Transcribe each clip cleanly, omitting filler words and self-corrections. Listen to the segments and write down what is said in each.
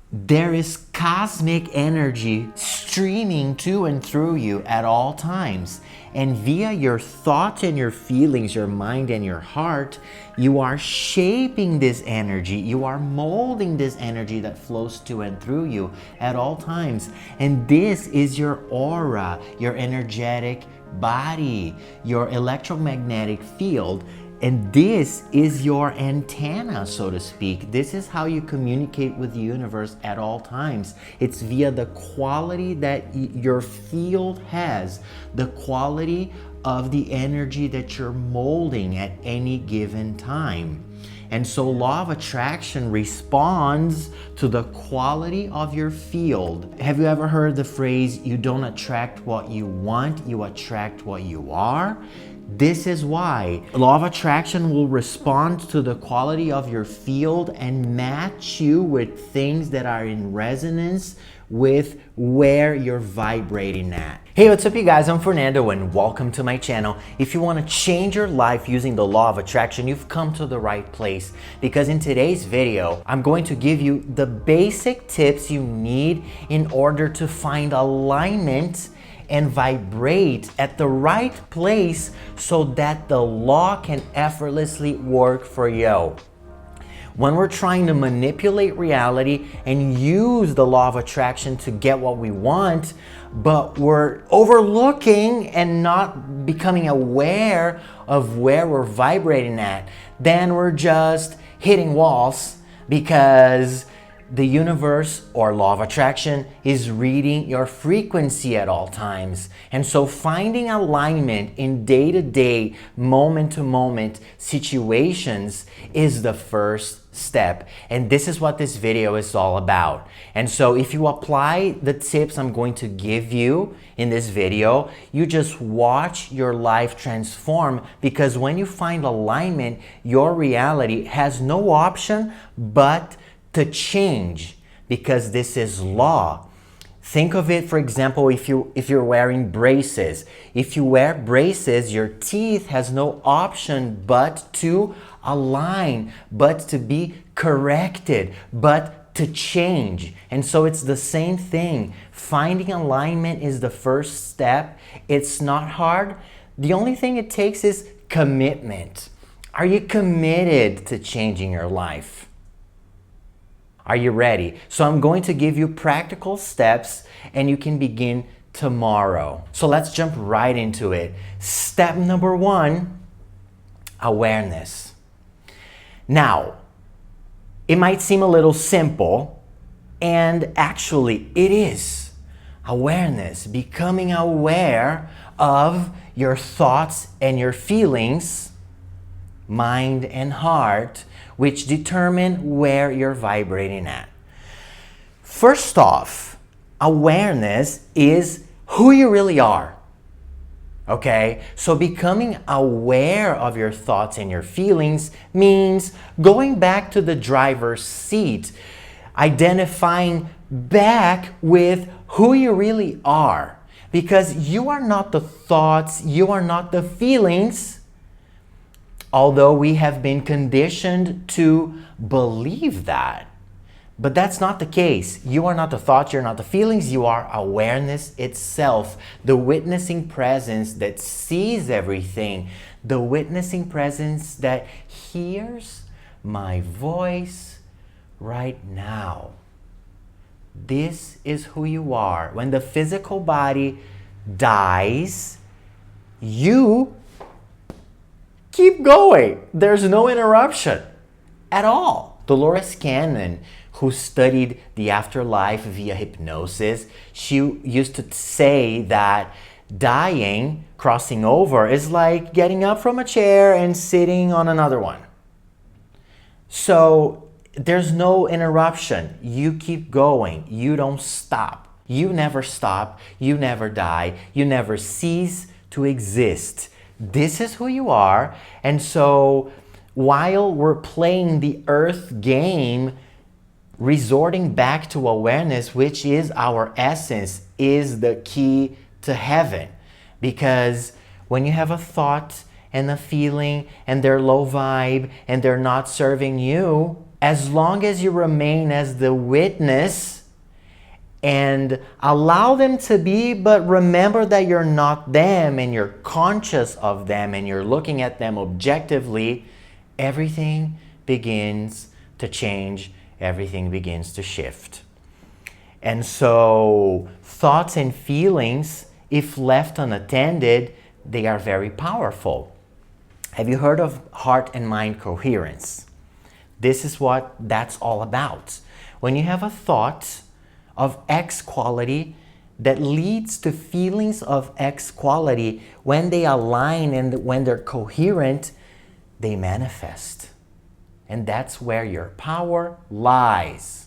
There is cosmic energy streaming to and through you at all times. And via your thoughts and your feelings, your mind and your heart, you are shaping this energy. You are molding this energy that flows to and through you at all times. And this is your aura, your energetic body, your electromagnetic field. And this is your antenna, so to speak. This is how you communicate with the universe at all times. It's via the quality that your field has, the quality of the energy that you're molding at any given time. And so law of attraction responds to the quality of your field. Have you ever heard the phrase, you don't attract what you want, you attract what you are? This is why. Law of attraction will respond to the quality of your field and match you with things that are in resonance with where you're vibrating at. Hey, what's up you guys? I'm Fernando and welcome to my channel. If you want to change your life using the law of attraction, you've come to the right place, because in today's video, I'm going to give you the basic tips you need in order to find alignment and vibrate at the right place so that the law can effortlessly work for you. When we're trying to manipulate reality and use the law of attraction to get what we want, but we're overlooking and not becoming aware of where we're vibrating at, then we're just hitting walls, because the universe or law of attraction is reading your frequency at all times. And so finding alignment in day-to-day, moment-to-moment situations is the first step. And this is what this video is all about. And so if you apply the tips I'm going to give you in this video, you just watch your life transform, because when you find alignment, your reality has no option but to change, because this is law. Think of it, for example, if you're wearing braces. If you wear braces, your teeth has no option but to align, but to be corrected, but to change. And so it's the same thing. Finding alignment is the first step. It's not hard. The only thing it takes is commitment. Are you committed to changing your life? Are you ready? So I'm going to give you practical steps and you can begin tomorrow. So let's jump right into it. Step number 1, awareness. Now, it might seem a little simple, and actually it is. Awareness, becoming aware of your thoughts and your feelings, mind and heart, which determine where you're vibrating at. First off, awareness is who you really are. Okay? So becoming aware of your thoughts and your feelings means going back to the driver's seat, identifying back with who you really are. Because you are not the thoughts, you are not the feelings, although we have been conditioned to believe that. But that's not the case. You are not the thoughts, you're not the feelings, you are awareness itself. The witnessing presence that sees everything. The witnessing presence that hears my voice right now. This is who you are. When the physical body dies, you keep going. There's no interruption at all. Dolores Cannon, who studied the afterlife via hypnosis, she used to say that dying, crossing over, is like getting up from a chair and sitting on another one. So there's no interruption. You keep going. You don't stop. You never stop. You never die. You never cease to exist. This is who you are. And so while we're playing the earth game, resorting back to awareness, which is our essence, is the key to heaven. Because when you have a thought and a feeling and they're low vibe and they're not serving you, As long as you remain as the witness and allow them to be, but remember that you're not them and you're conscious of them and you're looking at them objectively, everything begins to change, everything begins to shift. And so thoughts and feelings, if left unattended, they are very powerful. Have you heard of heart and mind coherence? This is what that's all about. When you have a thought of X quality that leads to feelings of X quality, when they align and when they're coherent, they manifest. And that's where your power lies.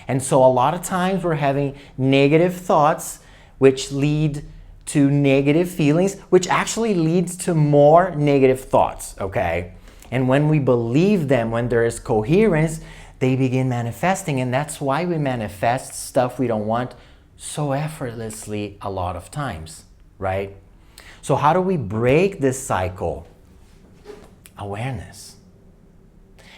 And so a lot of times we're having negative thoughts which lead to negative feelings, which actually leads to more negative thoughts, okay? And when we believe them, when there is coherence, they begin manifesting. And that's why we manifest stuff we don't want so effortlessly a lot of times, right? So how do we break this cycle? Awareness.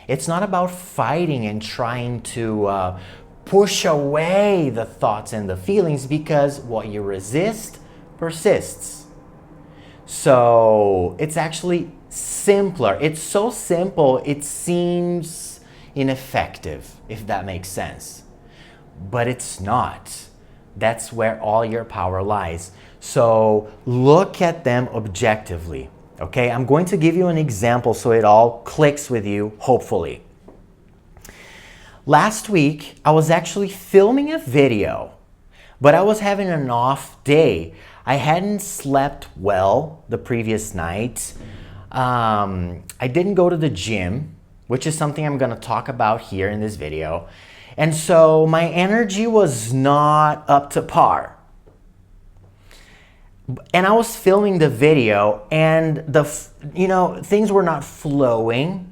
It's not about fighting and trying to push away the thoughts and the feelings, because what you resist persists. So it's actually simpler. It's so simple, it seems ineffective, if that makes sense. But it's not. That's where all your power lies. So look at them objectively. Okay, I'm going to give you an example so it all clicks with you, hopefully. Last week, I was actually filming a video, but I was having an off day. I hadn't slept well the previous night. I didn't go to the gym, which is something I'm going to talk about here in this video. And so my energy was not up to par. And I was filming the video and things were not flowing.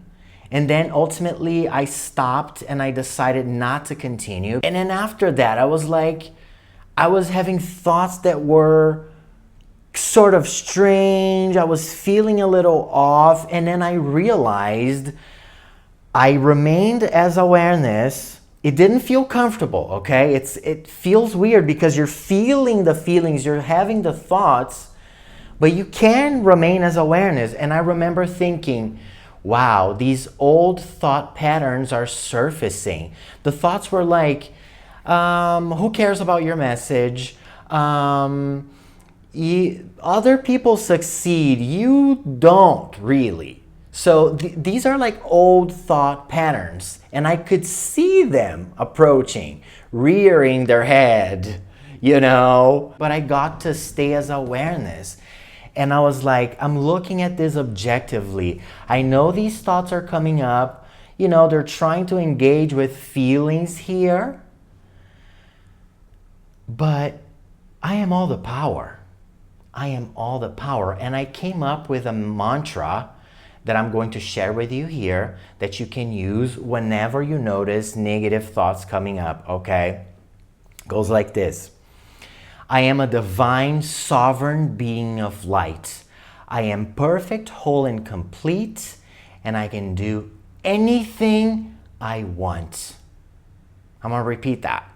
And then ultimately I stopped and I decided not to continue. And then after that, I was having thoughts that were sort of strange. I was feeling a little off. And then I realized I remained as awareness. It didn't feel comfortable, okay? It feels weird because you're feeling the feelings, you're having the thoughts, but you can remain as awareness. And I remember thinking, wow, these old thought patterns are surfacing. The thoughts were like, who cares about your message? Other people succeed, you don't really. So these are like old thought patterns, and I could see them approaching, rearing their head, But I got to stay as awareness. And I was like, I'm looking at this objectively. I know these thoughts are coming up. They're trying to engage with feelings here. But I am all the power. I am all the power. And I came up with a mantra that I'm going to share with you here that you can use whenever you notice negative thoughts coming up, okay? Goes like this. I am a divine, sovereign being of light. I am perfect, whole, and complete, and I can do anything I want. I'm going to repeat that.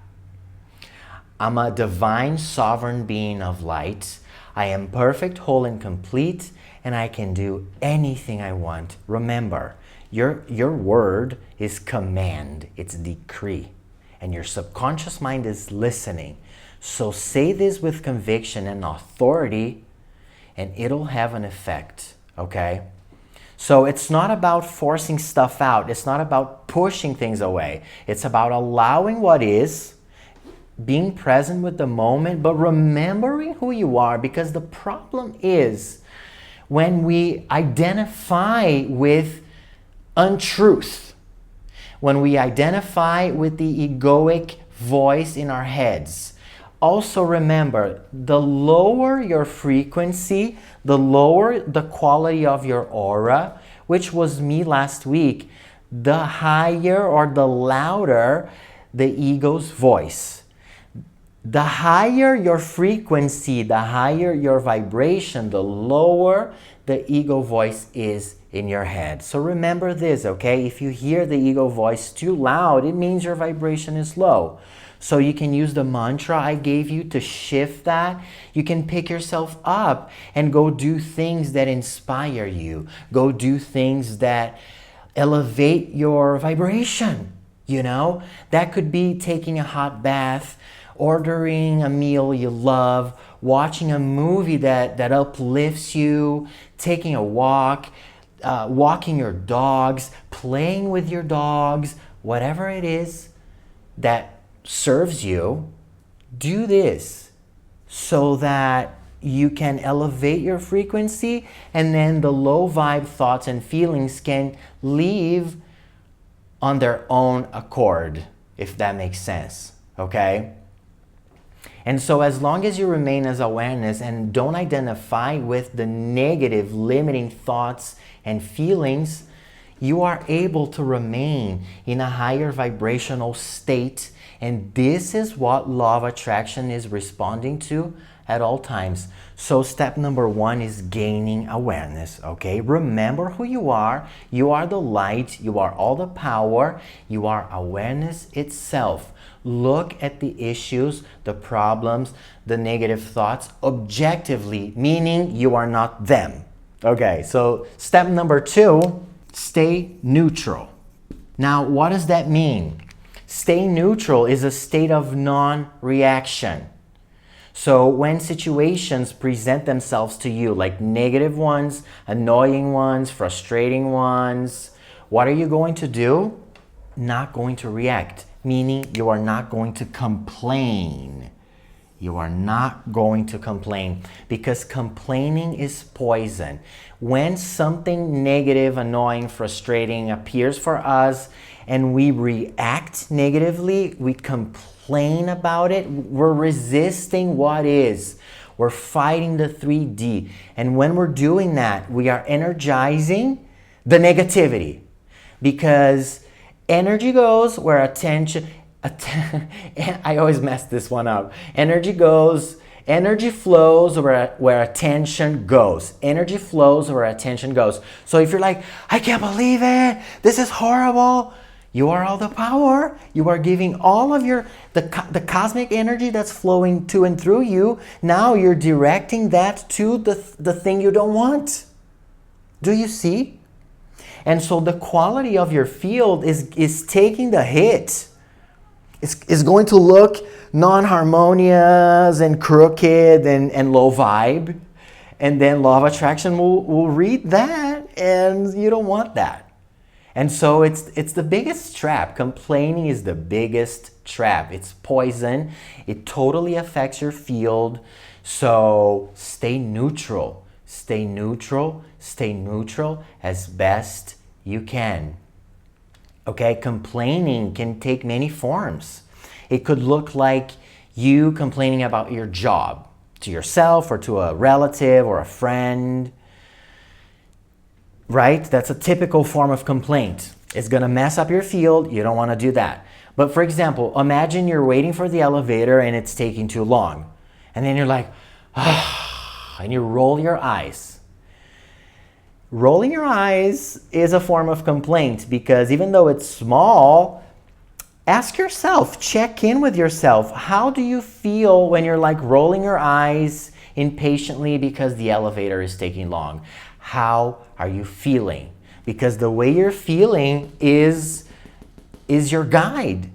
I'm a divine, sovereign being of light. I am perfect, whole, and complete, and I can do anything I want. Remember, your word is command. It's decree. And your subconscious mind is listening. So say this with conviction and authority, and it'll have an effect, okay? So it's not about forcing stuff out. It's not about pushing things away. It's about allowing what is, being present with the moment, but remembering who you are, because the problem is when we identify with untruth, when we identify with the egoic voice in our heads. Also remember, the lower your frequency, the lower the quality of your aura, which was me last week, the higher or the louder the ego's voice. The higher your frequency, the higher your vibration, the lower the ego voice is in your head. So remember this, okay? If you hear the ego voice too loud, it means your vibration is low. So you can use the mantra I gave you to shift that. You can pick yourself up and go do things that inspire you. Go do things that elevate your vibration, you know? That could be taking a hot bath, ordering a meal you love, watching a movie that uplifts you, taking a walk, walking your dogs, playing with your dogs, whatever it is that serves you, do this so that you can elevate your frequency, and then the low vibe thoughts and feelings can leave on their own accord, if that makes sense, okay? And so as long as you remain as awareness and don't identify with the negative limiting thoughts and feelings, you are able to remain in a higher vibrational state. And this is what law of attraction is responding to at all times. So step number 1 is gaining awareness, okay? Remember who you are. You are the light. You are all the power. You are awareness itself. Look at the issues, the problems, the negative thoughts objectively, meaning you are not them. Okay, so step number 2, stay neutral. Now, what does that mean? Stay neutral is a state of non-reaction. So when situations present themselves to you, like negative ones, annoying ones, frustrating ones, what are you going to do? Not going to react, meaning you are not going to complain. You are not going to complain, because complaining is poison. When something negative, annoying, frustrating appears for us and we react negatively, we complain about it, we're resisting what is. We're fighting the 3D. And when we're doing that, we are energizing the negativity, because energy goes where attention... I always mess this one up. Energy flows where attention goes. Energy flows where attention goes. So if you're like, I can't believe it, this is horrible, you are all the power. You are giving all of the cosmic energy that's flowing to and through you. Now you're directing that to the thing you don't want. Do you see? And so the quality of your field is taking the hit. It's going to look non-harmonious and crooked and low vibe. And then law of attraction will read that, and you don't want that. And so it's the biggest trap. Complaining is the biggest trap. It's poison. It totally affects your field. So stay neutral. Stay neutral. Stay neutral as best you can. Okay, complaining can take many forms. It could look like you complaining about your job to yourself or to a relative or a friend, right? That's a typical form of complaint. It's gonna mess up your field. You don't wanna do that. But for example, imagine you're waiting for the elevator and it's taking too long. And then you're like, ah, and you roll your eyes. Rolling your eyes is a form of complaint, because even though it's small, ask yourself, check in with yourself. How do you feel when you're like rolling your eyes impatiently because the elevator is taking long? How are you feeling? Because the way you're feeling is your guide,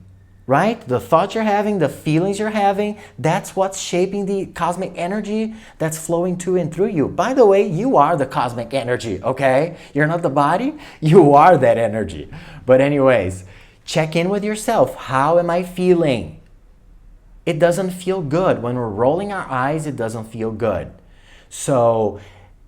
right? The thoughts you're having, the feelings you're having, that's what's shaping the cosmic energy that's flowing to and through you. By the way, you are the cosmic energy, okay? You're not the body, you are that energy. But anyways, check in with yourself. How am I feeling? It doesn't feel good. When we're rolling our eyes, it doesn't feel good. So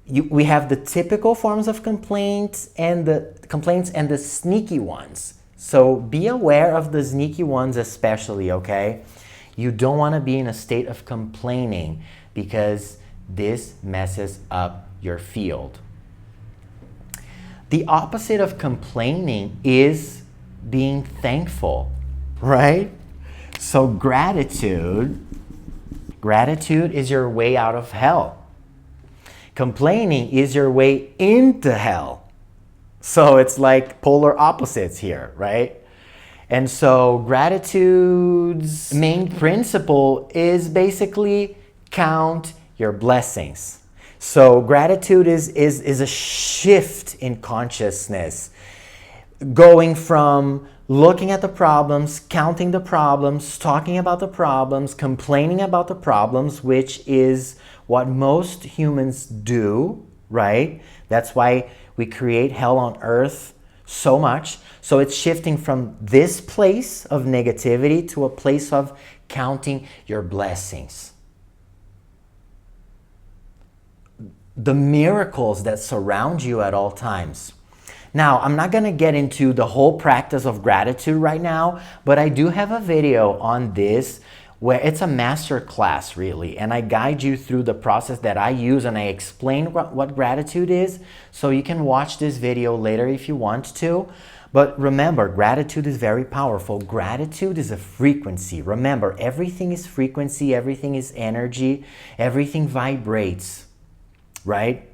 we have the typical forms of complaints and the sneaky ones. So be aware of the sneaky ones especially, okay? You don't want to be in a state of complaining, because this messes up your field. The opposite of complaining is being thankful, right? So gratitude Gratitude is your way out of hell. Complaining is your way into hell. So it's like polar opposites here, right? And so gratitude's main principle is basically count your blessings. So gratitude is a shift in consciousness, going from looking at the problems, counting the problems, talking about the problems, complaining about the problems, which is what most humans do, right? That's why we create hell on earth so much. So it's shifting from this place of negativity to a place of counting your blessings. The miracles that surround you at all times. Now, I'm not going to get into the whole practice of gratitude right now, but I do have a video on this where it's a master class really, and I guide you through the process that I use, and I explain what gratitude is, so you can watch this video later if you want to. But remember, gratitude is very powerful. Gratitude is a frequency. Remember, everything is frequency, everything is energy, everything vibrates, right?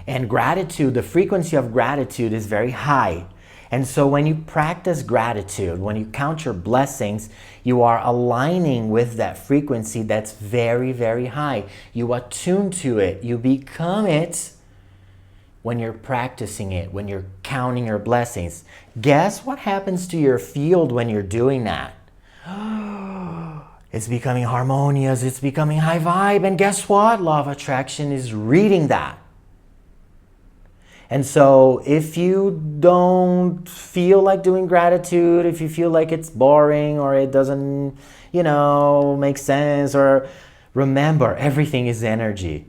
And gratitude, the frequency of gratitude is very high. And so when you practice gratitude, when you count your blessings, you are aligning with that frequency that's very, very high. You attune to it. You become it when you're practicing it, when you're counting your blessings. Guess what happens to your field when you're doing that? It's becoming harmonious. It's becoming high vibe. And guess what? Law of attraction is reading that. And so if you don't feel like doing gratitude, if you feel like it's boring or it doesn't, make sense, or remember, everything is energy.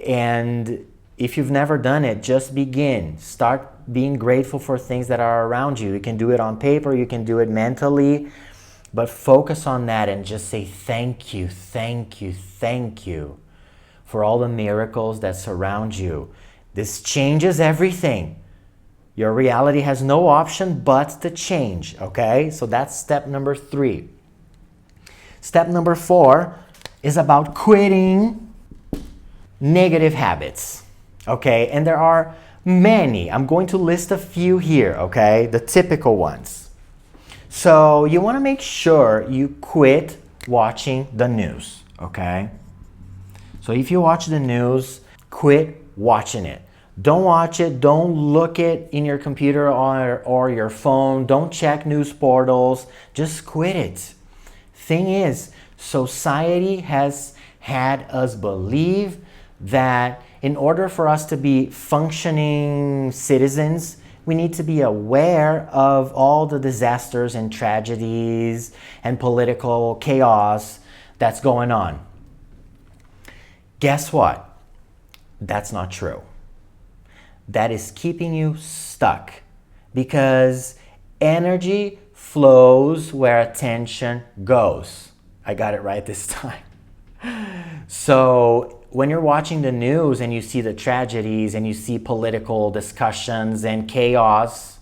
And if you've never done it, just begin. Start being grateful for things that are around you. You can do it on paper, you can do it mentally, but focus on that and just say thank you, thank you, thank you for all the miracles that surround you. This changes everything. Your reality has no option but to change, okay? So that's step number 3. Step number 4 is about quitting negative habits, okay? And there are many. I'm going to list a few here, okay? The typical ones. So you want to make sure you quit watching the news, okay? So if you watch the news, quit watching it. Don't watch it. Don't look it in your computer or your phone. Don't check news portals. Just quit it. Thing is, society has had us believe that in order for us to be functioning citizens, we need to be aware of all the disasters and tragedies and political chaos that's going on. Guess what? That's not true. That is keeping you stuck, because energy flows where attention goes. I got it right this time. So when you're watching the news and you see the tragedies and you see political discussions and chaos,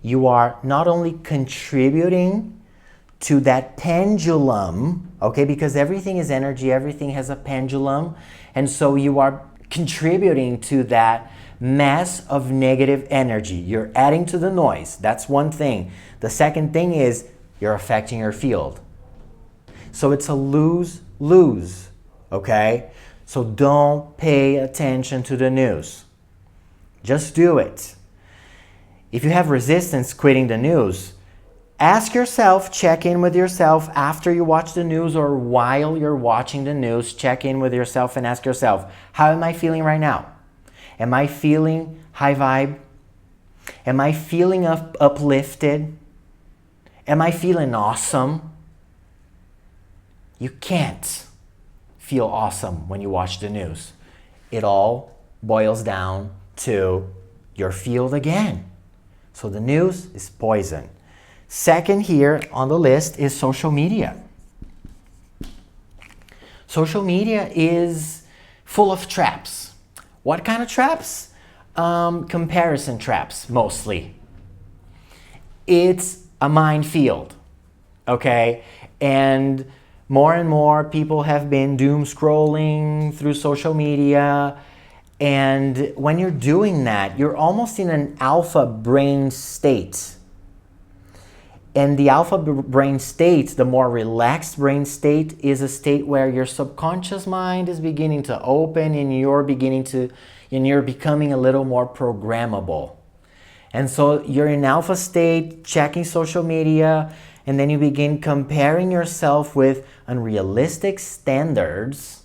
you are not only contributing to that pendulum, okay, because everything is energy, everything has a pendulum, and so you are contributing to that mass of negative energy. You're adding to the noise. That's one thing. The second thing is you're affecting your field. So it's a lose-lose, okay? So don't pay attention to the news. Just do it. If you have resistance quitting the news, ask yourself, check in with yourself after you watch the news or while you're watching the news. Check in with yourself and ask yourself, how am I feeling right now? Am I feeling high vibe? Am I feeling uplifted? Am I feeling awesome? You can't feel awesome when you watch the news. It all boils down to your field again. So the news is poison. Second here on the list is social media. Social media is full of traps. What kind of traps? Comparison traps, mostly. It's a minefield, okay? And More and more people have been doom scrolling through social media. And when you're doing that, you're almost in an alpha brain state. And the alpha brain state, the more relaxed brain state, is a state where your subconscious mind is beginning to open and you're becoming a little more programmable. And so you're in alpha state, checking social media, and then you begin comparing yourself with unrealistic standards.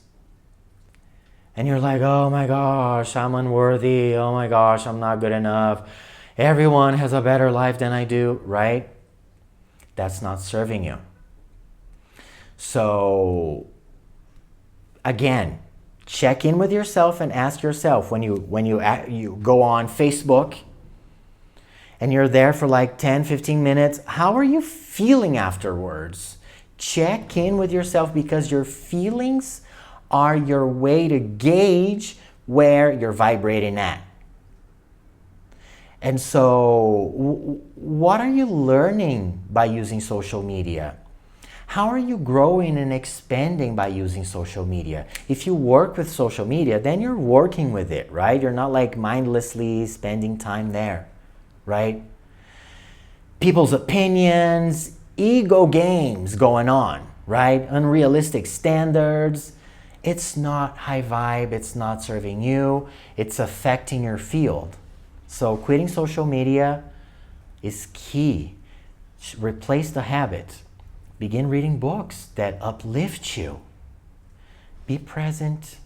And you're like, oh my gosh, I'm unworthy. Oh my gosh, I'm not good enough. Everyone has a better life than I do, right? That's not serving you. So, again, check in with yourself and ask yourself when you go on Facebook and you're there for like 10, 15 minutes, how are you feeling afterwards? Check in with yourself, because your feelings are your way to gauge where you're vibrating at. And so, what are you learning by using social media? How are you growing and expanding by using social media? If you work with social media, then you're working with it, right? You're not like mindlessly spending time there, right? People's opinions, ego games going on, right? Unrealistic standards. It's not high vibe, it's not serving you, it's affecting your field. So quitting social media is key. Replace the habit. Begin reading books that uplift you. Be present.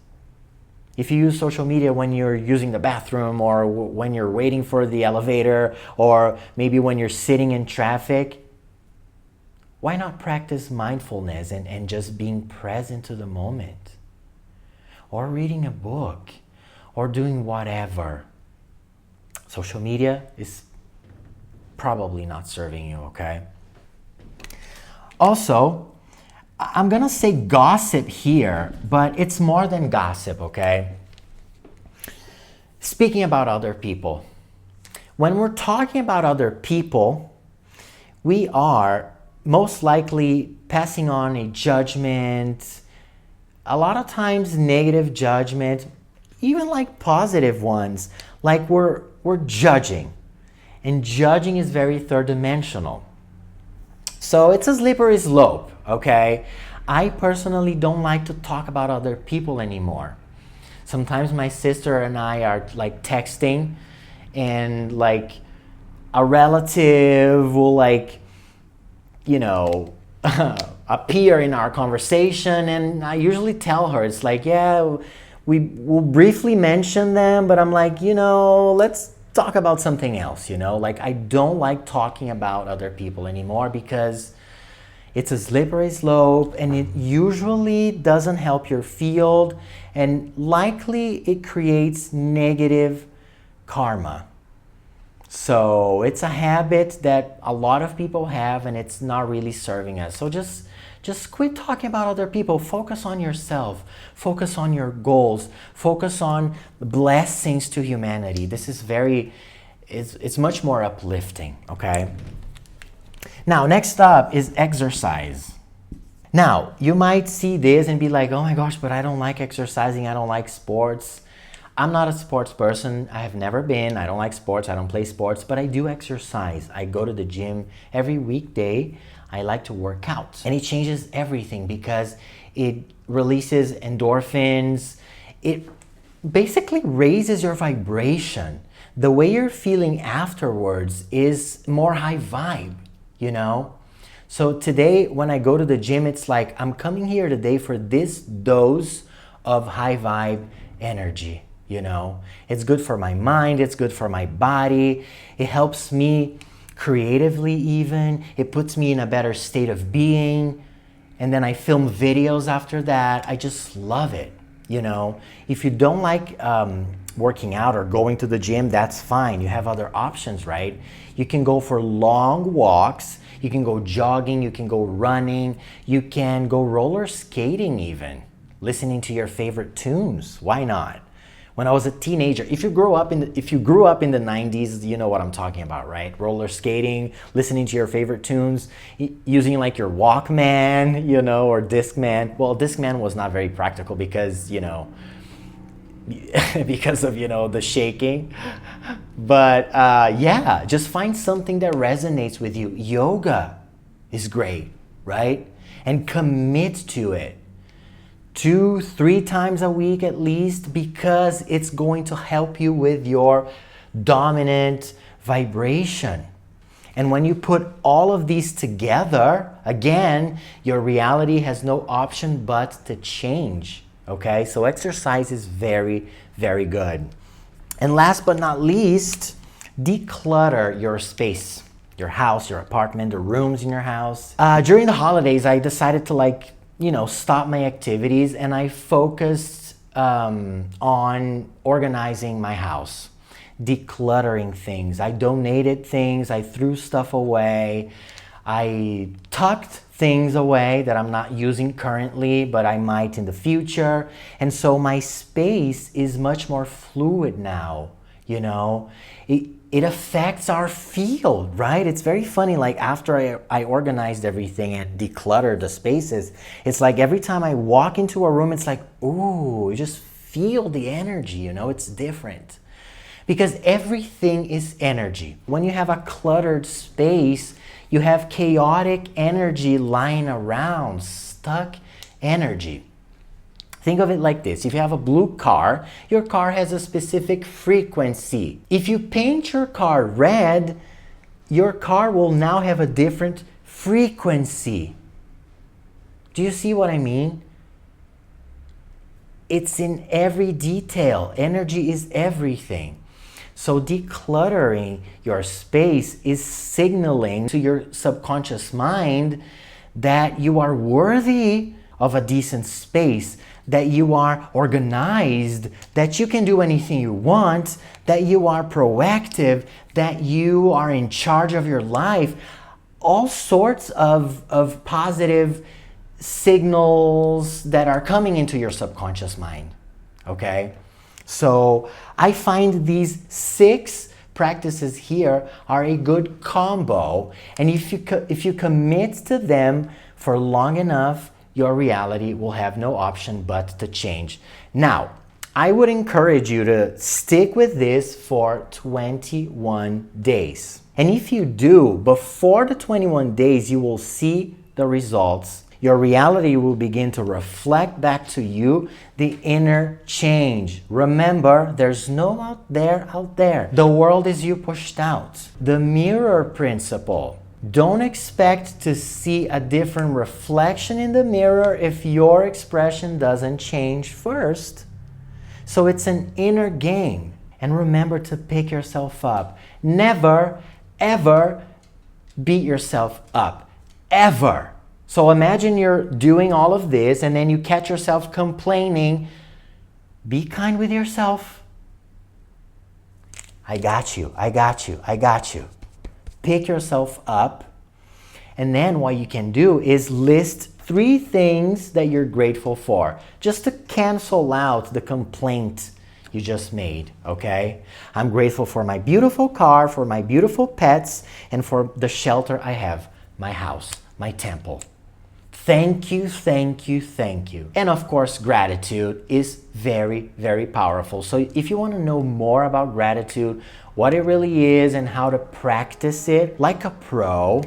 If you use social media when you're using the bathroom, or when you're waiting for the elevator, or maybe when you're sitting in traffic, why not practice mindfulness and just being present to the moment? Or reading a book, or doing whatever. Social media is probably not serving you, okay? Also, I'm gonna say gossip here, but it's more than gossip, okay? Speaking about other people. When we're talking about other people, we are most likely passing on a judgment, a lot of times negative judgment, even like positive ones, like we're judging. And judging is very third dimensional. So it's a slippery slope, okay? I personally don't like to talk about other people anymore. Sometimes my sister and I are like texting, and like a relative will like, appear in our conversation, and I usually tell her, it's like, yeah, we will briefly mention them, but I'm like, let's talk about something else, like I don't like talking about other people anymore, because it's a slippery slope and it usually doesn't help your field, and likely it creates negative karma. So it's a habit that a lot of people have, and it's not really serving us. So just quit talking about other people. Focus on yourself. Focus on your goals. Focus on blessings to humanity. This is it's much more uplifting, okay? Now, next up is exercise. Now, you might see this and be like, oh my gosh, but I don't like exercising. I don't like sports. I'm not a sports person. I have never been. I don't like sports. I don't play sports, but I do exercise. I go to the gym every weekday. I like to work out. And it changes everything, because it releases endorphins. It basically raises your vibration. The way you're feeling afterwards is more high vibe, So today when I go to the gym, it's like I'm coming here today for this dose of high vibe energy. It's good for my mind, it's good for my body, it helps me creatively even, it puts me in a better state of being, and then I film videos after that. I just love it, If you don't like working out or going to the gym, that's fine. You have other options, right? You can go for long walks, you can go jogging, you can go running, you can go roller skating even, listening to your favorite tunes. Why not? when I was a teenager. If you grew up in the 90s, you know what I'm talking about, right? Roller skating, listening to your favorite tunes, using like your Walkman, you know, or Discman. Well, Discman was not very practical because, you know, because of, you know, the shaking. But yeah, just find something that resonates with you. Yoga is great, right? And commit to it 2-3 times a week at least, because it's going to help you with your dominant vibration. And when you put all of these together, again, your reality has no option but to change. Okay, so exercise is very, very good. And last but not least, declutter your space, your house, your apartment, the rooms in your house. During the holidays, I decided to, like, you know, stop my activities, and I focused on organizing my house, decluttering things. I donated things, I threw stuff away, I tucked things away that I'm not using currently, but I might in the future. And so my space is much more fluid now, you know. It affects our field, right? It's very funny, like after I organized everything and decluttered the spaces, it's like every time I walk into a room, it's like, ooh, you just feel the energy, you know, it's different. Because everything is energy. When you have a cluttered space, you have chaotic energy lying around, stuck energy. Think of it like this. If you have a blue car, your car has a specific frequency. If you paint your car red, your car will now have a different frequency. Do you see what I mean? It's in every detail. Energy is everything. So decluttering your space is signaling to your subconscious mind that you are worthy of a decent space, that you are organized, that you can do anything you want, that you are proactive, that you are in charge of your life. All sorts of positive signals that are coming into your subconscious mind, okay? So I find these 6 practices here are a good combo, and if you commit to them for long enough, your reality will have no option but to change. Now, I would encourage you to stick with this for 21 days. And if you do, before the 21 days, you will see the results. Your reality will begin to reflect back to you the inner change. Remember, there's no out there. The world is you pushed out. The mirror principle. Don't expect to see a different reflection in the mirror if your expression doesn't change first. So it's an inner game. And remember to pick yourself up. Never, ever beat yourself up. Ever. So imagine you're doing all of this and then you catch yourself complaining. Be kind with yourself. I got you. Pick yourself up. And then what you can do is list 3 things that you're grateful for, just to cancel out the complaint you just made, okay? I'm grateful for my beautiful car, for my beautiful pets, and for the shelter I have, my house, my temple. Thank you. And of course, gratitude is very, very powerful. So if you want to know more about gratitude, what it really is and how to practice it like a pro,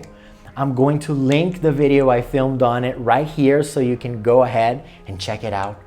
I'm going to link the video I filmed on it right here so you can go ahead and check it out